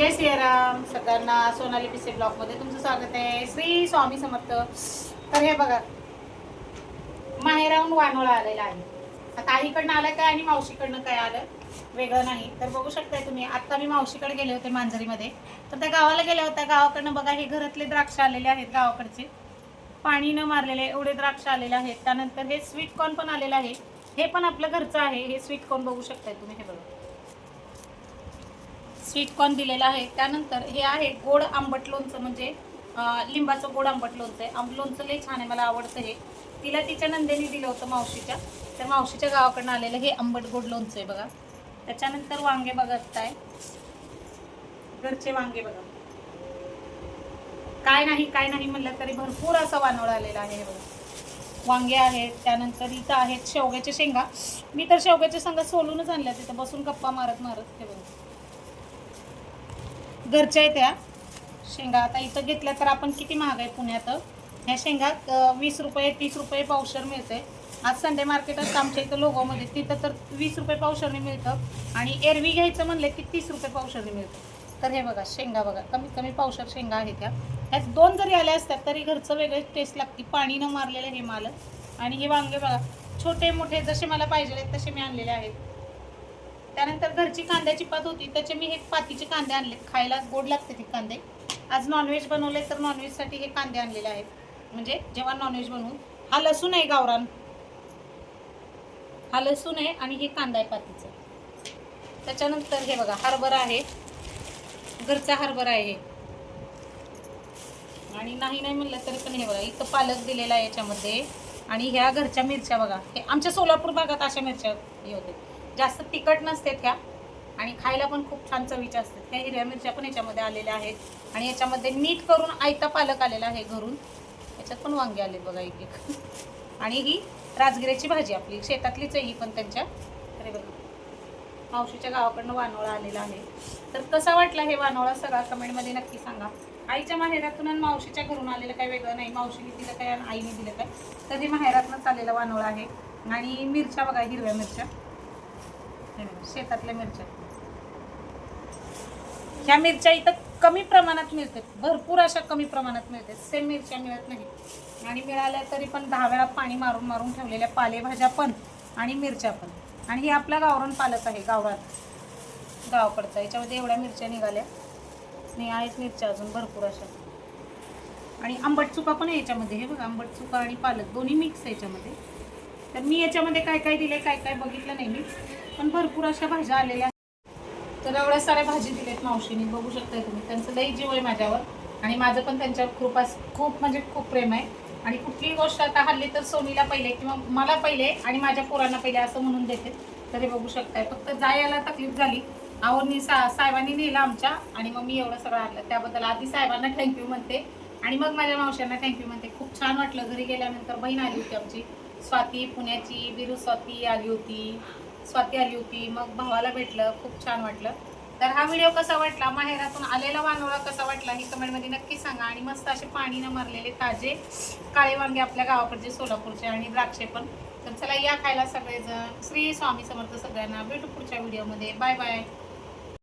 जय सियाराम सगळ्यांना. सोनाली पिसे ब्लॉग मध्ये तुमचं स्वागत आहे. श्री स्वामी समर्थ. तर हे बघा, माहेराहून वानोळा आलेला आहे. आता आईकडनं आलं काय आणि मावशीकडनं काय आलं वेगळं नाही. तर बघू शकताय तुम्ही. आता मी मावशीकडे गेले होते मांजरीमध्ये, तर त्या गावाला गेल्या होत्या. गावाकडनं बघा हे घरातले द्राक्ष आलेले आहेत, गावाकडचे पाणी न मारलेले एवढे द्राक्ष आलेले आहेत. त्यानंतर हे स्वीट कॉर्न पण आलेलं आहे. हे पण आपलं घरचं आहे. हे स्वीट कॉर्न बघू शकताय तुम्ही. हे बघा, स्वीट कॉर्न दिलेला आहे. त्यानंतर हे आहे गोड आंबट लोणचं, म्हणजे लिंबाचं गोड आंबट लोणचं आहे. लोणचं लई छान आहे, मला आवडतं हे. तिला तिच्या नंदेनी दिलं होतं मावशीच्या, तर मावशीच्या गावाकडनं आलेलं हे आंबट गोड लोणचं आहे बघा. त्याच्यानंतर वांगे बघताय, घरचे वांगे बघा. काय नाही म्हणलं तरी भरपूर असं वानोळा आलेला आहे. हे बघा, वांगे आहेत. त्यानंतर इथं आहेत शेवग्याच्या शेंगा. मी तर शेवग्याच्या शेंगा सोलूनच आणल्या, तिथं बसून गप्पा मारत मारत. हे बघा, घरच्या आहेत त्या शेंगा. आता इथं घेतल्या तर आपण किती महाग आहे पुण्यात. ह्या शेंगा 20 रुपये 30 रुपये पावशर मिळते. आज संडे मार्केट असतं आमच्या इथं लोगावमध्ये, तिथं तर 20 रुपये पावशरने मिळतं. आणि एरवी घ्यायचं म्हणलं की 30 रुपये पावशरने मिळतं. तर हे बघा शेंगा बघा, कमीत कमी पावशर शेंगा आहेत त्या. ह्यात 2 जरी आल्या असतात तरी घरचं वेगळं टेस्ट लागते. पाणी न मारलेलं हे माल. आणि हे वांगे बघा, छोटे मोठे जसे मला पाहिजे तसे मी आणलेले आहेत. त्यानंतर घरची कांद्याची पात होती, त्याचे मी हे पातीचे कांदे आणले. खायला गोड लागते ते कांदे. आज नॉनव्हेज बनवले तर नॉनव्हेजसाठी हे कांदे आणलेले आहेत, म्हणजे जेव्हा नॉनव्हेज बनवून. हा लसूण आहे गावरान, हा लसूण आहे. आणि हे कांदा आहे पातीचा. त्याच्यानंतर हे बघा हरभरा आहे, घरचा हरभरा आहे. आणि नाही म्हणलं तरी पण हे बघा इथं पालक दिलेला आहे याच्यामध्ये. आणि ह्या घरच्या मिरच्या बघा, हे आमच्या सोलापूर भागात अशा मिरच्या हे होते, जास्त तिखट नसते त्या आणि खायला पण खूप छान चवीच्या असतात. ह्या हिरव्या मिरच्या पण याच्यामध्ये आलेल्या आहेत. आणि याच्यामध्ये नीट करून आयता पालक आलेला आहे घरून. याच्यात पण वांगे आले बघा एक एक. आणि ही राजगिऱ्याची भाजी आपली शेतातलीच आहे ही पण त्यांच्या. अरे बघा, मावशीच्या गावाकडनं वानोळा आलेला आहे. तर कसा वाटला हे वानोळा सगळा कमेंटमध्ये नक्की सांगा. आईच्या माहेरातून आणि मावशीच्या घरून आलेलं काही वेगळं नाही. मावशीने दिलं काय आणि आईने दिलं काय, तर हे माहेरातूनच आलेला वानोळा आहे. आणि मिरच्या बघा, हिरव्या मिरच्या, शेतातल्या मिरच्या. ह्या मिरच्या इथं कमी प्रमाणात मिळतात, भरपूर अशा कमी प्रमाणात मिळतात. सेम मिरच्या मिळत नाही. आणि मिळाल्या तरी पण 10 वेळा पाणी मारून मारून ठेवलेल्या पालेभाज्या पण आणि मिरच्या पण. आणि हे आपला गावरान पालक आहे, गावाकडचा. याच्यामध्ये एवढ्या मिरच्या निघाल्या नाही आहेत, मिरच्या अजून भरपूर अशा. आणि आंबट चुका पण आहे याच्यामध्ये. हे बघा, आंबट चुका आणि पालक दोन्ही मिक्स आहे याच्यामध्ये. तर मी याच्यामध्ये काय काय दिले काय काय बघितलं नाही मी, पण भरपूर अशा भाज्या आलेल्या. तर एवढ्या साऱ्या भाजी दिल्यात मावशीने, बघू शकताय तुम्ही. त्यांचं लई जीव आहे माझ्यावर आणि माझं पण त्यांच्यावर खूप म्हणजे खूप प्रेम आहे. आणि कुठलीही गोष्ट आता हल्ली तर सोनीला पहिले किंवा मला पहिले आणि माझ्या पोरांना पहिले असं म्हणून देते. तरी बघू शकताय, फक्त जायला तकलीफ झाली. आवडनी साहेबांनी नेलं आमच्या आणि मग मी एवढं सगळं आणलं. त्याबद्दल आधी साहेबांना थँक्यू म्हणते आणि मग माझ्या मावशांना थँक्यू म्हणते. खूप छान वाटलं. घरी गेल्यानंतर बहीण आली होती आमची, स्वाती पुण्याची, बिरू स्वाती आली होती. मग भावाला भेटलं, खूप छान वाटलं. तर हा व्हिडिओ कसा वाटला, माहेरातून आलेला वानोळा कसा वाटला हे कमेंटमध्ये नक्की सांगा. आणि मस्त असे पाणी न मारलेले ताजे काळे वांगे आपल्या गावाकडचे सोलापूरचे आणि द्राक्षे पण. तर चला या खायला सगळेजण. श्री स्वामी समर्थ सगळ्यांना. भेटू पुढच्या व्हिडिओमध्ये. Bye bye.